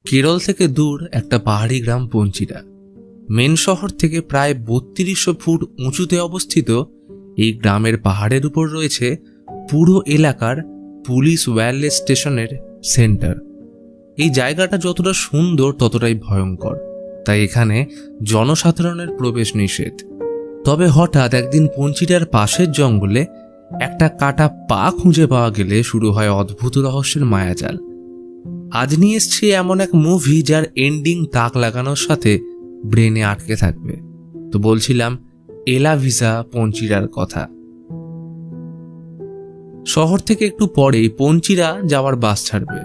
কেরল থেকে দূর একটা পাহাড়ি গ্রাম পঞ্চিরা। মেন শহর থেকে প্রায় ৩২০০ ফুট উঁচুতে অবস্থিত এই গ্রামের পাহাড়ের উপর রয়েছে পুরো এলাকার পুলিশ ওয়্যারলেস স্টেশনের সেন্টার। এই জায়গাটা যতটা সুন্দর ততটাই ভয়ঙ্কর, তাই এখানে জনসাধারণের প্রবেশ নিষেধ। তবে হঠাৎ একদিন পঞ্চিরার পাশের জঙ্গলে একটা কাটা পা খুঁজে পাওয়া গেলে শুরু হয় অদ্ভুত রহস্যের মায়াজাল। আজ নিয়ে এসছি এমন এক মুভি যার এন্ডিং তাক লাগানোর সাথে ব্রেনে আটকে থাকবে। তো বলছিলাম এলা ভিসা পঞ্চিরার কথা। শহর থেকে একটু পরেই পঞ্চিরা যাওয়ার বাস ছাড়বে।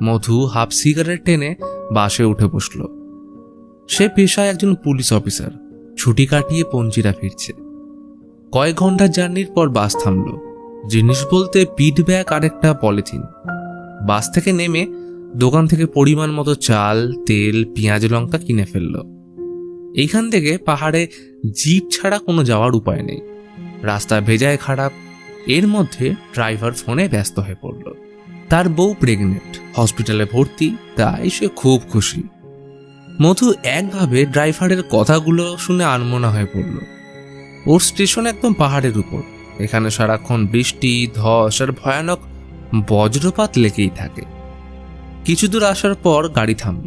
মধু হাফ সিগারেট টেনে বাসে উঠে বসল। সে পেশায় একজন পুলিশ অফিসার, ছুটি কাটিয়ে পঞ্চিরা ফিরছে। কয়েক ঘন্টার জার্নির পর বাস থামল। জিনিস বলতে পিট ব্যাগ আর একটা পলিথিন। বাস থেকে নেমে দোকান থেকে পরিমাণ মতো চাল, তেল, পেঁয়াজ, লঙ্কা কিনে ফেলল। এইখান থেকে পাহাড়ে জিপ ছাড়া কোনো যাওয়ার উপায় নেই। রাস্তা ভেজায় খারাপ। এর মধ্যে ড্রাইভার ফোনে ব্যস্ত হয়ে পড়ল। তার বউ প্রেগনেন্ট, হসপিটালে ভর্তি, তাই সে খুব খুশি। মধু একভাবে ড্রাইভারের কথাগুলো শুনে আনমনা হয়ে পড়ল। ওর স্টেশন একদম পাহাড়ের উপর। এখানে সারাক্ষণ বৃষ্টি, ধস আর ভয়ানক বজ্রপাত লেগেই থাকে। কিছু দূর আসার পর গাড়ি থামল।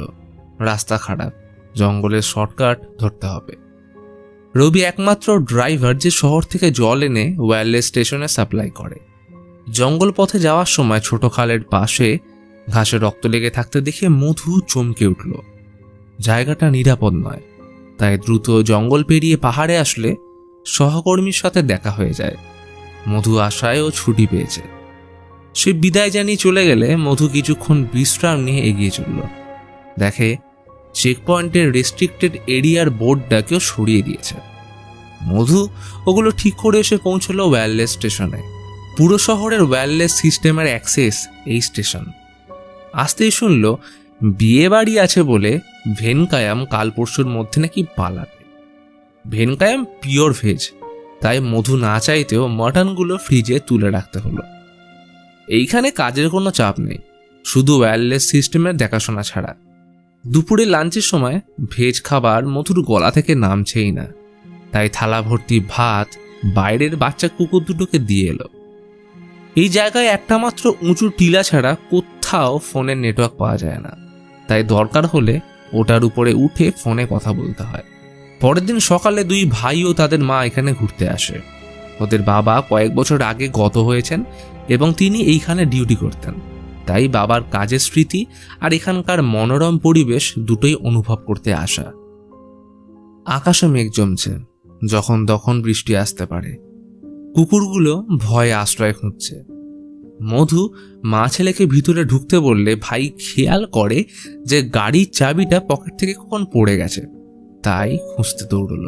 রাস্তা খারাপ, জঙ্গলের শর্টকাট ধরতে হবে। রবি একমাত্র ড্রাইভার যে শহর থেকে জল এনে ওয়্যারলেস স্টেশনে সাপ্লাই করে। জঙ্গল পথে যাওয়ার সময় ছোট খালের পাশে ঘাসে রক্ত লেগে থাকতে দেখে মধু চমকে উঠল। জায়গাটা নিরাপদ নয়, তাই দ্রুত জঙ্গল পেরিয়ে পাহাড়ে আসলে সহকর্মীর সাথে দেখা হয়ে যায়। মধু আশায় ও ছুটি পেয়েছে। সে বিদায় জানিয়ে চলে গেলে মধু কিছুক্ষণ বিশ্রাম নিয়ে এগিয়ে চলল। দেখে চেকপয়েন্টের রেস্ট্রিক্টেড এরিয়ার বোর্ডটা কেউ সরিয়ে দিয়েছে। মধু ওগুলো ঠিক করে এসে পৌঁছলো ওয়্যারলেস স্টেশনে। পুরো শহরের ওয়্যারলেস সিস্টেমের অ্যাক্সেস এই স্টেশন। আসতেই শুনল বিয়ে বাড়ি আছে বলে ভেনকায়াম কাল পরশুর মধ্যে নাকি পালাবে। ভেনকায়াম পিওর ভেজ, তাই মধু না চাইতেও মাটনগুলো ফ্রিজে তুলে রাখতে হলো। এইখানে কাজের কোনো চাপ নেই, শুধু ওয়্যারলেস সিস্টেমের দেখাশোনা ছাড়া। দুপুরে লাঞ্চের সময় ভেজ খাবার মধুর গলা থেকে নামছেই না, তাই থালা ভর্তি ভাত বাইরের বাচ্চা কুকুর দুটোকে দিয়ে এলো। এই জায়গায় একটা মাত্র উঁচু টিলা ছাড়া কোথাও ফোনের নেটওয়ার্ক পাওয়া যায় না, তাই দরকার হলে ওটার উপরে উঠে ফোনে কথা বলতে হয়। পরের দিন সকালে দুই ভাই ও তাদের মা এখানে ঘুরতে আসে। ওদের বাবা কয়েক বছর আগে গত হয়েছেন এবং তিনি এইখানে ডিউটি করতেন, তাই বাবার কাজের স্মৃতি আর এখানকার মনোরম পরিবেশ দুটোই অনুভব করতে আসা। আকাশে মেঘ জমছে, যখন তখন বৃষ্টি আসতে পারে। কুকুরগুলো ভয়ে আশ্রয় খুঁজছে। মধু মা ছেলেকে ভিতরে ঢুকতে বললে ভাই খেয়াল করে যে গাড়ির চাবিটা পকেট থেকে কখন পড়ে গেছে, তাই খুঁজতে দৌড়ল।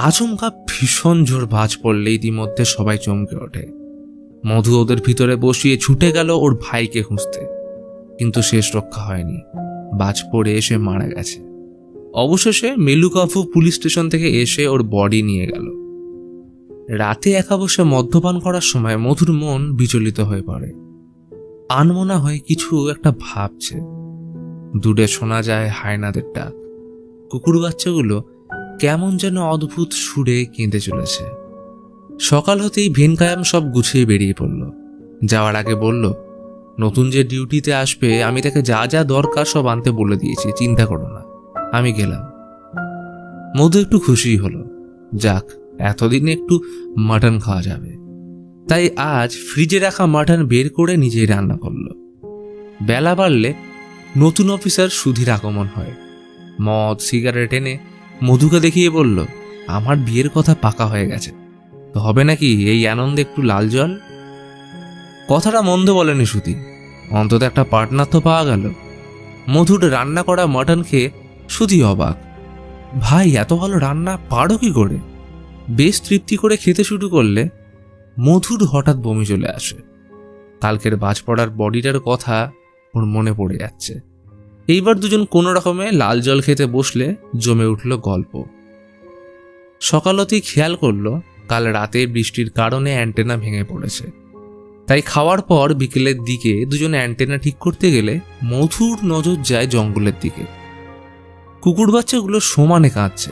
আচমকা ভীষণ জোর বাজ পড়লে ইতিমধ্যে সবাই চমকে ওঠে। মধু ওদের ভিতরে বসিয়ে ছুটে গেল ওর ভাইকে খুঁজতে, কিন্তু শেষ রক্ষা হয়নি। বাজ পড়ে এসে মারা গেছে। অবশেষে মেলুকাফু পুলিশ স্টেশন থেকে এসে ওর বডি নিয়ে গেল। রাতে একা বসে মদ্যপান করার সময় মধুর মন বিচলিত হয়ে পড়ে। আনমনা হয়ে কিছু একটা ভাবছে। দূরে শোনা যায় হায়নাদের ডাক। কুকুর বাচ্চাগুলো কেমন যেন অদ্ভুত সুরে কেঁদে চলেছে। সকাল হতেই ভেনকায়াম সব গুছিয়ে বেরিয়ে পড়ল। যাওয়ার আগে বলল, নতুন যে ডিউটিতে আসবে আমি তাকে যা যা দরকার সব আনতে বলে দিয়েছি, চিন্তা করো না, আমি গেলাম। মধু একটু খুশি হলো। যাক, এতদিনে একটু মাটন খাওয়া যাবে। তাই আজ ফ্রিজে রাখা মাটন বের করে নিজেই রান্না করলো। বেলা বাড়লে নতুন অফিসার সুধীর আগমন হয়। মদ সিগারেট এনে মধুকে দেখিয়ে বলল, আমার বিয়ের কথা পাকা হয়ে গেছে, তো হবে নাকি এই আনন্দে একটু লাল জল? কথাটা মন্দ বলেনি সুধী, অন্তত একটা পার্টনার তো পাওয়া গেল। মধুর রান্না করা মাটন খেয়ে সুধী অবাক। ভাই এত ভালো রান্না পারো কি করে? বেশ তৃপ্তি করে খেতে শুরু করলে মধুর হঠাৎ বমি চলে আসে। কালকের বাজ পড়ার বডিটার কথা ওর মনে পড়ে যাচ্ছে। এইবার দুজন কোনো রকমে লাল জল খেতে বসলে জমে উঠল গল্প। সকালতেই খেয়াল করলো কাল রাতে বৃষ্টির কারণে অ্যান্টেনা ভেঙে পড়েছে, তাই খাওয়ার পর বিকেলের দিকে দুজনে অ্যান্টেনা ঠিক করতে গেলে মধুর নজর যায় জঙ্গলের দিকে। কুকুর বাচ্চাগুলো সমানে কাঁদছে।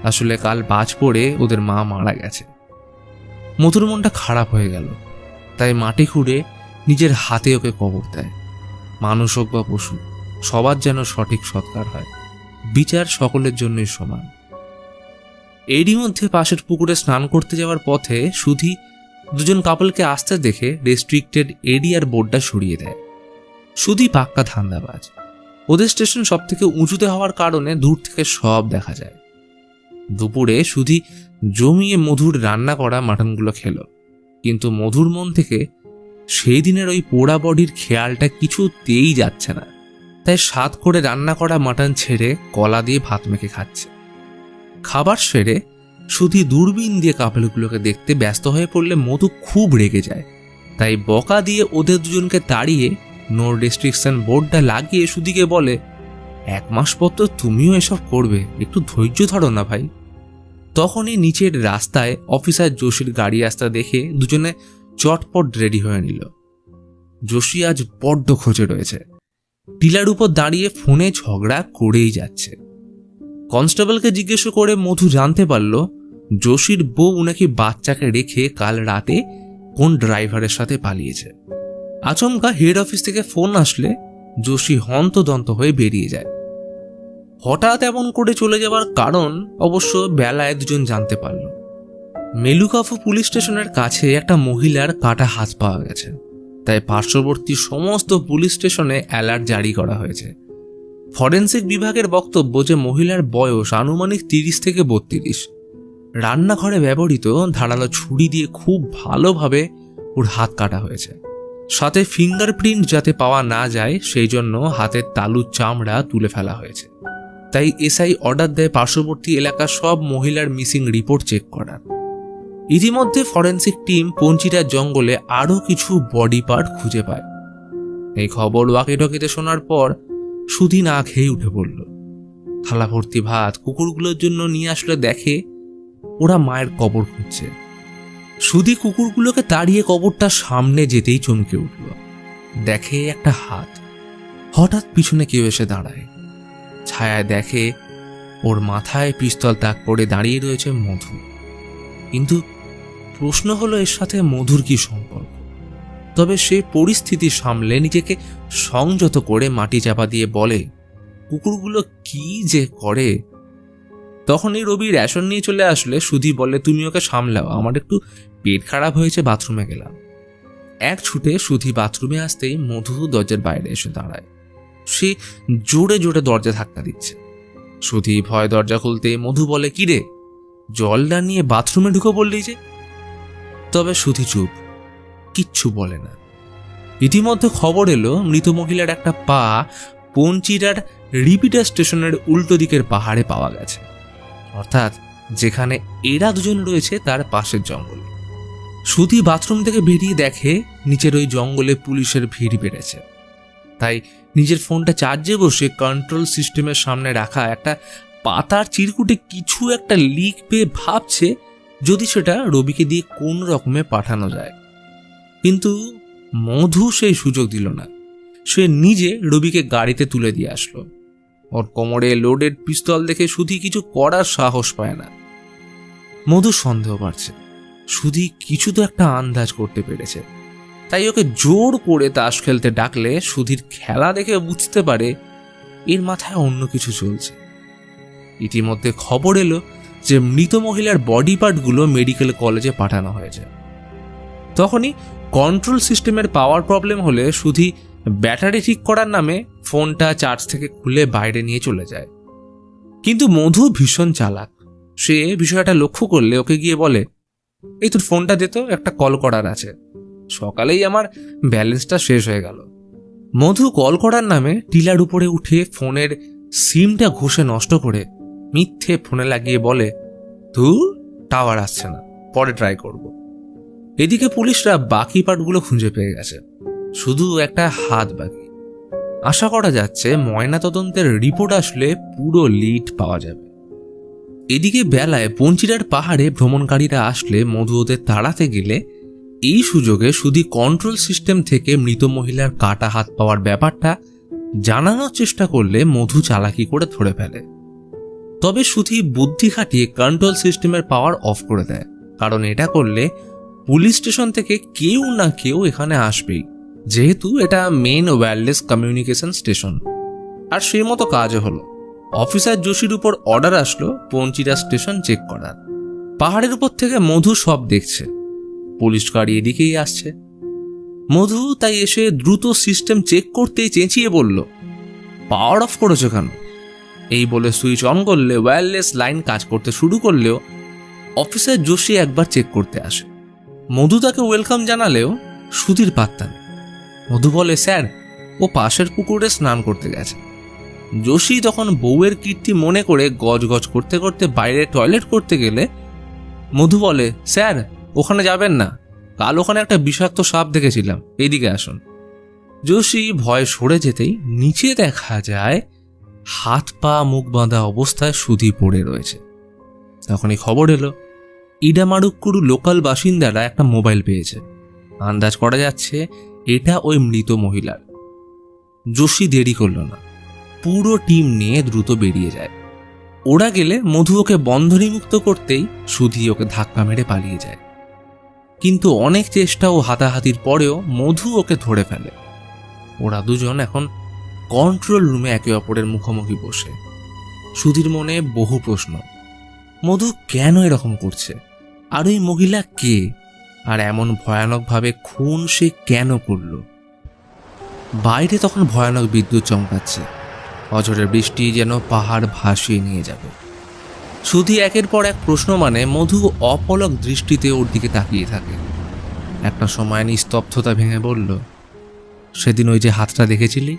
আসলে কাল বাজ পড়ে ওদের মা মারা গেছে। মধুর মনটা খারাপ হয়ে গেল, তাই মাটি খুঁড়ে নিজের হাতে ওকে কবর দেয়। মানুষ হোক বা পশু, সবার যেন সঠিক সৎকার হয়, বিচার সকলের জন্যই সমান। এরই মধ্যে পাশের পুকুরে স্নান করতে যাওয়ার পথে সুধি দুজন কাপলকে আসতে দেখে রেস্ট্রিক্টেড এরিয়ার বোর্ডটা সরিয়ে দেয়। সুধি পাক্কা ধান্দাবাজ। ওদের স্টেশন সব থেকে উঁচুতে হওয়ার কারণে দূর থেকে সব দেখা যায়। দুপুরে সুধি জমিয়ে মধুর রান্না করা মাটনগুলো খেল, কিন্তু মধুর মন থেকে সেই দিনের ওই পোড়া বডির খেয়ালটা কিছুতেই যাচ্ছে না। তাই স্বাদ করে রান্না করা মাটন ছেড়ে কলা দিয়ে ভাত মেখে খাচ্ছে। খাবার সেরে সুধি দূরবীন দিয়ে কাপলগুলোকে দেখতে ব্যস্ত হয়ে পড়লে মধু খুব রেগে যায়। তাই বকা দিয়ে ওদের দুজনকে তাড়িয়ে নো রেস্ট্রিকশন বোর্ডটা লাগিয়ে সুধিকে বলে, 1 মাস পর তো তুমিও এসব করবে, একটু ধৈর্য ধরো না ভাই। তখনই নিচের রাস্তায় অফিসার যোশীর গাড়ি আসতে দেখে দুজনে চটপট রেডি হয়ে নিল। যোশী আজ বড্ড খোঁজে রয়েছে। টিলার উপর দাঁড়িয়ে ফোনে ঝগড়া করেই যাচ্ছে। কনস্টেবলকে জিজ্ঞেস করে মধু জানতে পারল যোশীর বউ নাকি বাচ্চাকে রেখে কাল রাতে কোন ড্রাইভারের সাথে পালিয়েছে। আচমকা হেড অফিস থেকে ফোন আসলে যোশী হন্তদন্ত হয়ে বেরিয়ে যায়। হঠাৎ এমন করে চলে যাওয়ার কারণ অবশ্য বেলায় দুজন জানতে পারল। মেলুকাফু পুলিশ স্টেশনের কাছে একটা মহিলার কাটা হাত পাওয়া গেছে, তাই পার্শ্ববর্তী সমস্ত পুলিশ স্টেশনে অ্যালার্ট জারি করা হয়েছে। ফরেন্সিক বিভাগের বক্তব্য যে মহিলার বয়স আনুমানিক 30 থেকে 32। রান্নাঘরে ব্যবহৃত ধারালো ছুরি দিয়ে খুব ভালোভাবে ওর হাত কাটা হয়েছে। সাথে ফিঙ্গারপ্রিন্ট যাতে পাওয়া না যায় সেই জন্য হাতের তালুর চামড়া তুলে ফেলা হয়েছে। তাই এসআই অর্ডার দেয় পার্শ্ববর্তী এলাকার সব মহিলার মিসিং রিপোর্ট চেক করার। ইতিমধ্যে ফরেন্সিক টিম পঞ্চিরার জঙ্গলে আরও কিছু বডি পার্ট খুঁজে পায়। এই খবর ওয়াকিটকিতে শোনার পর সুধি না খেয়ে উঠে পড়ল। থালা ভর্তি ভাত কুকুরগুলোর জন্য নিয়ে আসলে দেখে ওরা মায়ের কবর খুঁজছে। সুধি কুকুরগুলোকে তাড়িয়ে কবরটার সামনে যেতেই চমকে উঠল। দেখে একটা হাত। হঠাৎ পিছনে কেউ এসে দাঁড়ায়। ছায়ায় দেখে ওর মাথায় পিস্তল তাক করে দাঁড়িয়ে রয়েছে মধু। কিন্তু প্রশ্ন হলো এর সাথে মধুর কি সম্পর্ক? তবে সে পরিস্থিতি সামলে নিজেকে সংযত করে মাটি চাপা দিয়ে বলে, কুকুরগুলো কি যে করে। তখনই রবি রেশন নিয়ে চলে আসলে সুধি বলে, তুমি ওকে সামলাও, আমার একটু পেট খারাপ হয়েছে, বাথরুমে গেলাম। এক ছুটে সুধি বাথরুমে আসতেই মধু দরজার বাইরে এসে দাঁড়ায়। সে জোরে জোরে দরজা ধাক্কা দিচ্ছে। সুধি ভয় দরজা খুলতে মধু বলে, কিরে জলটা নিয়ে বাথরুমে ঢুকে পড়লি যে? তবে সুধি চুপ, কিচ্ছু বলে না। ইতিমধ্যে খবর এলো মৃত মহিলার একটা পা পঞ্চিরার রিপিটার স্টেশনের উল্টো দিকের পাহাড়ে পাওয়া গেছে, অর্থাৎ যেখানে এরা দুজন রয়েছে তার পাশের জঙ্গল। সুধি বাথরুম থেকে বেরিয়ে দেখে নিচের ওই জঙ্গলে পুলিশের ভিড় বেড়েছে। তাই নিজের ফোনটা চার্জে বসে কন্ট্রোল সিস্টেমের সামনে রাখা একটা পাতার চিরকুটে কিছু একটা লিক পেয়ে ভাবছে যদি সেটা রবিকে দিয়ে কোন রকমে পাঠানো যায়। কিন্তু মধু সেই সুযোগ দিল না। সে নিজে রবিকে গাড়িতে তুলে দিয়ে আসলো। ওর কোমরে লোডেড পিস্তল দেখে সুধি কিছু করার সাহস পায় না। মধু সন্দেহ বাড়ছে, সুধি কিছু তো একটা আন্দাজ করতে পেরেছে। তাই ওকে জোর করে তাস খেলতে ডাকলে সুধীর খেলা দেখে বুঝতে পারে এর মাথায় অন্য কিছু চলছে। ইতিমধ্যে খবর এলো যে মৃত মহিলার বডি পার্টগুলো মেডিকেল কলেজে পাঠানো হয়েছে। তখনই কন্ট্রোল সিস্টেমের পাওয়ার প্রবলেম হলে সুধি ব্যাটারি ঠিক করার নামে ফোনটা চার্জ থেকে খুলে বাইরে নিয়ে চলে যায়। কিন্তু মধু ভীষণ চালাক। সে বিষয়টা লক্ষ্য করলে ওকে গিয়ে বলে, এই তোর ফোনটা দে তো, একটা কল করার আছে, সকালেই আমার ব্যালেন্সটা শেষ হয়ে গেল। মধু কল করার নামে টিলার উপরে উঠে ফোনের সিমটা ঘষে নষ্ট করে মিথ্যে ফোনে লাগিয়ে বলে, ধুর টাওয়ার আসছে না, পরে ট্রাই করব। এদিকে পুলিশরা বাকি পার্টগুলো খুঁজে পেয়ে গেছে, শুধু একটা হাত বাকি। আশা করা যাচ্ছে ময়না তদন্তের রিপোর্ট আসলে পুরো লিড পাওয়া যাবে। এদিকে বেলায় পঞ্চিরার পাহাড়ে ভ্রমণকারীরা আসলে মধু ওদের তাড়াতে গেলে এই সুযোগে সুধী কন্ট্রোল সিস্টেম থেকে মৃত মহিলার কাটা হাত পাওয়ার ব্যাপারটা জানানোর চেষ্টা করলে মধু চালাকি করে ধরে ফেলে। তবে সুধী বুদ্ধি খাটিয়ে কন্ট্রোল সিস্টেমের পাওয়ার অফ করে দেয়, কারণ এটা করলে পুলিশ স্টেশন থেকে কেউ না কেউ এখানে আসবেই, যেহেতু এটা মেইন ওয়্যারলেস কমিউনিকেশন স্টেশন। আর সেই মতো কাজও হলো। অফিসার যোশীর উপর অর্ডার আসলো পঞ্চিরা স্টেশন চেক করার। পাহাড়ের উপর থেকে মধু সব দেখছে, পুলিশ গাড়ি এদিকেই আসছে। মধু তাই এসে দ্রুত সিস্টেম চেক করতেই চেঁচিয়ে বলল, পাওয়ার অফ করেছো কেন? এই বলে সুইচ অন করলে ওয়্যারলেস লাইন কাজ করতে শুরু করলেও অফিসার যোশী একবার চেক করতে আসে। মধু তাকে ওয়েলকাম জানালেও সুধীর পাত্তা নেই। মধু বলে, স্যার, ও পাশের পুকুরে স্নান করতে গেছে। যোশী তখন বউয়ের কীর্তি মনে করে গজগজ করতে করতে বাইরে টয়লেট করতে গেলে মধু বলে, স্যার, ওখানে যাবেন না, কাল ওখানে একটা বিষাক্ত সাপ দেখেছিলাম, এইদিকে আসুন। যোশী ভয় সরে যেতেই নিচে দেখা যায় হাত পা মুখ বাঁধা অবস্থায় সুধী পড়ে রয়েছে। তখনই খবর এলো ইডামারুক্কুরু লোকাল বাসিন্দারা একটা মোবাইল পেয়েছে। আন্দাজ করা যাচ্ছে এটা ওই মৃত মহিলার। যোশী দেরি করল না, পুরো টিম নিয়ে দ্রুত বেরিয়ে যায়। ওরা গেলে মধু ওকে বন্ধনীমুক্ত করতেই সুধী ওকে ধাক্কা মেরে পালিয়ে যায়। কিন্তু অনেক চেষ্টা ও হাতাহাতির পরেও মধু ওকে ধরে ফেলে। ওরা দুজন এখন কন্ট্রোল রুমে একে অপরের মুখোমুখি বসে। সুধীর মনে বহু প্রশ্ন। মধু কেন এরকম করছে? আর ওই মহিলা কে? আর এমন ভয়ানকভাবে খুন সে কেন করল? বাইরে তখন ভয়ানক বিদ্যুৎ চমকাচ্ছে। অঝোরের বৃষ্টি যেন পাহাড় ভাসিয়ে নিয়ে যাবে। সুধী একের পর এক প্রশ্ন মানে মধু অপলক দৃষ্টিতে ওর দিকে তাকিয়ে থাকে। একটা সময় নিস্তব্ধতা ভেঙে বলল, সেদিন ওই যে হাতটা দেখেছিলি,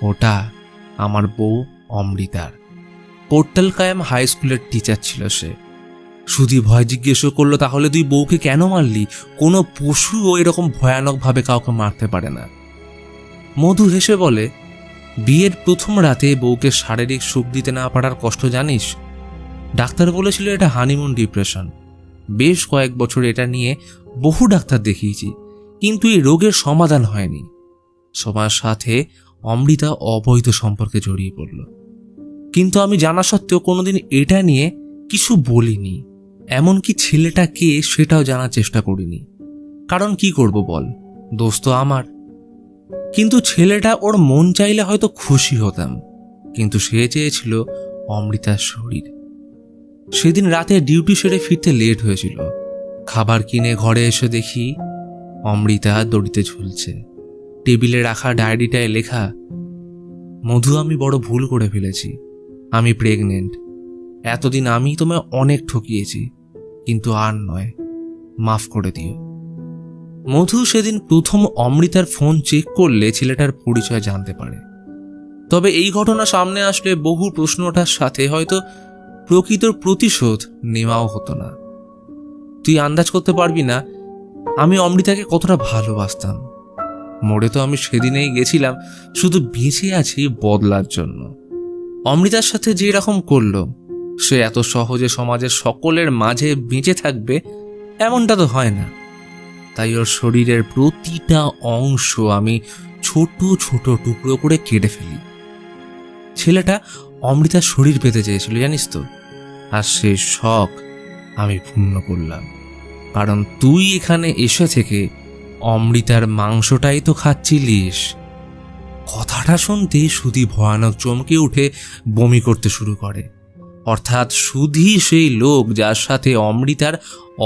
ওটা আমার বউ অমৃতার। কোট্টাল কায়াম হাই স্কুলের টিচার ছিল সে। সুধী ভয় জিজ্ঞেসও করলো, তাহলে তুই বউকে কেন মারলি? কোনো পশুও এরকম ভয়ানকভাবে কাউকে মারতে পারে না। মধু হেসে বলে, বিয়ের প্রথম রাতে বউকে শারীরিক সুখ দিতে না পারার কষ্ট জানিস? ডাক্তার বলেছিল এটা হানিমুন ডিপ্রেশন। বেশ কয়েক বছর এটা নিয়ে বহু ডাক্তার দেখিয়েছি, কিন্তু এই রোগের সমাধান হয়নি। সবার সাথে অমৃতা অবৈধ সম্পর্কে জড়িয়ে পড়ল, কিন্তু আমি জানা সত্ত্বেও কোনোদিন এটা নিয়ে কিছু বলিনি। এমনকি ছেলেটা কে সেটাও জানার চেষ্টা করিনি, কারণ কি করব বল, দোষ তো আমার। কিন্তু ছেলেটা ওর মন চাইলে হয়তো খুশি হতাম, কিন্তু সে চেয়েছিল অমৃতার শরীর। সেদিন রাতে ডিউটি সেরে ফিরতে লেট হয়েছিল। খাবার কিনে ঘরে এসে দেখি অমৃতা দড়িতে ঝুলছে। টেবিলে রাখা ডায়েরিটায় লেখা, মধু, আমি বড় ভুল করে ফেলেছি। আমি প্রেগনেন্ট। এতদিন আমি তোমায় অনেক ঠকিয়েছি, কিন্তু আর নয়, মাফ করে দিও। মধু সেদিন প্রথম অমৃতার ফোন চেক করলে ছেলেটার পরিচয় জানতে পারে। তবে এই ঘটনা সামনে আসলে বহু প্রশ্ন ওঠার সাথে হয়তো প্রকৃত প্রতিশোধ নেওয়াও হতো না। তুই আন্দাজ করতে পারবি না আমি অমৃতাকে কতটা ভালোবাসতাম। মরে তো আমি সেদিনেই গেছিলাম, শুধু বেঁচে আছি বদলার জন্য। অমৃতার সাথে যে এরকম করলো, সে এত সহজে সমাজের সকলের মাঝে বেঁচে থাকবে এমনটা তো হয় না। তাই ওর শরীরের প্রতিটা অংশ আমি ছোট ছোট টুকরো করে কেটে ফেলি। ছেলেটা অমৃতার শরীর পেতে চেয়েছিল, জানিস তো, আর সে শখ আমি পূর্ণ করলাম। কারণ তুই এখানে এসে থেকে অমৃতার মাংসটাই তো খাচ্ছিলিস। কথাটা শুনতে সুধী ভয়ানক চমকে উঠে বমি করতে শুরু করে। অর্থাৎ সুধী সেই লোক যার সাথে অমৃতার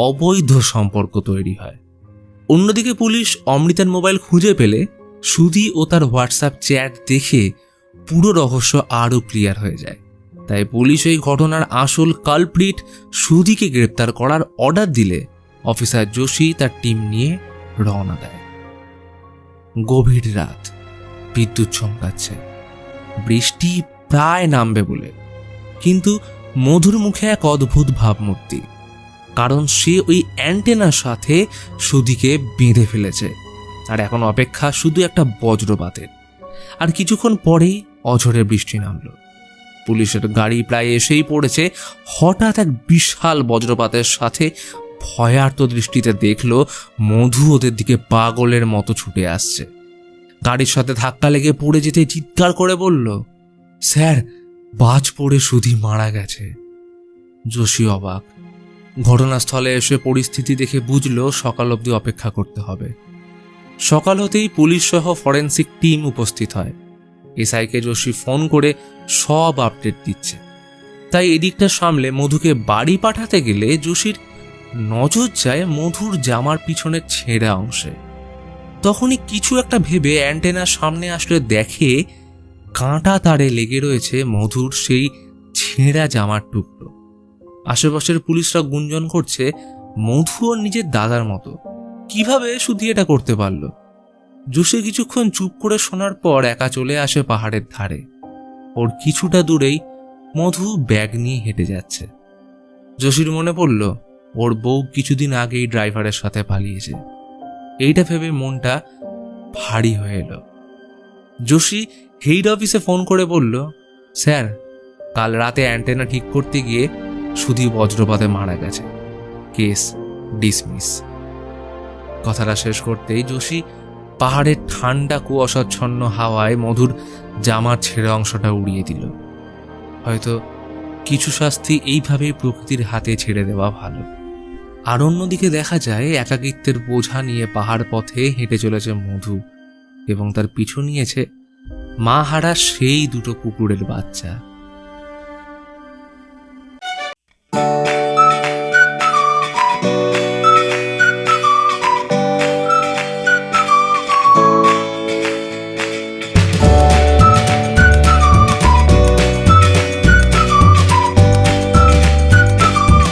অবৈধ সম্পর্ক তৈরি হয়। অন্যদিকে পুলিশ অমৃতার মোবাইল খুঁজে পেলে সুধী ও তার হোয়াটসঅ্যাপ চ্যাট দেখে পুরো রহস্য আরও ক্লিয়ার হয়ে যায়। তাই পুলিশ এই ঘটনার আসল কালপ্রিট সুধীকে গ্রেপ্তার করার অর্ডার দিলে অফিসার যোশী তার টিম নিয়ে রওনা দেয়। গভীর রাত, বিদ্যুৎ চমকাচ্ছে, বৃষ্টি প্রায় নামবে বলে, কিন্তু মধুর মুখে এক অদ্ভুত ভাবমূর্তি। কারণ সে ওই অ্যান্টেনার সাথে সুধীকে বেঁধে ফেলেছে, আর এখন অপেক্ষা শুধু একটা বজ্রপাতের। আর কিছুক্ষণ পরেই অঝোরে বৃষ্টি নামল। পুলিশের গাড়ি প্রায় এসেই পড়েছে। হঠাৎ এক বিশাল বজ্রপাতের সাথে ভয়ার্ত দৃষ্টিতে দেখলো মধু ওদের দিকে পাগলের মতো ছুটে আসছে। গাড়ির সাথে ধাক্কা লেগে পড়ে যেতে চিৎকার করে বলল, স্যার, বাজ পড়ে সুধি মারা গেছে। যোশী অবাক। ঘটনাস্থলে এসে পরিস্থিতি দেখে বুঝলো সকাল অবধি অপেক্ষা করতে হবে। সকাল হতেই পুলিশ সহ ফরেন্সিক টিম উপস্থিত হয়। এসআইকে যোশী ফোন করে সব আপডেট দিচ্ছে। তাই এদিকটা সামলে মধুকে বাড়ি পাঠাতে গেলে যোশীর নজর যায় মধুর জামার পিছনের ছেঁড়া অংশে। তখনই কিছু একটা ভেবে অ্যান্টেনার সামনে আসলে দেখে কাঁটা তারে লেগে রয়েছে মধুর সেই ছেঁড়া জামার টুকরো। আশেপাশের পুলিশরা গুঞ্জন করছে মধু ওর নিজের দাদার মতো, কিভাবে শুধু এটা করতে পারলো। যোশী কিছুক্ষণ চুপ করে শোনার পর একা চলে আসে পাহাড়ের ধারে। ওর কিছুটা দূরেই মধু ব্যাগ নিয়ে হেঁটে যাচ্ছে। যোশীর মনে পড়ল ওর বউ কিছুদিন আগেই ড্রাইভারের সাথে পালিয়েছে। এইটা ভেবে মনটা ভারী হয়ে এলো। যোশী হেড অফিসে ফোন করে বলল, স্যার, কাল রাতে অ্যান্টেনা ঠিক করতে গিয়ে সুধী বজ্রপাতে মারা গেছে, কেস ডিসমিস। কথাটা শেষ করতেই যোশী পাহাড়ের ঠান্ডা কুয়াশাচ্ছন্ন হাওয়ায় মধুর জামার ছেঁড়া অংশটা উড়িয়ে দিল। হয়তো কিছু শাস্তি এইভাবেই প্রকৃতির হাতে ছেড়ে দেওয়া ভালো। আর অন্যদিকে দেখা যায় একাকিত্বের বোঝা নিয়ে পাহাড় পথে হেঁটে চলেছে মধু, এবং তার পিছু নিয়েছে মা হারা সেই দুটো কুকুরের বাচ্চা।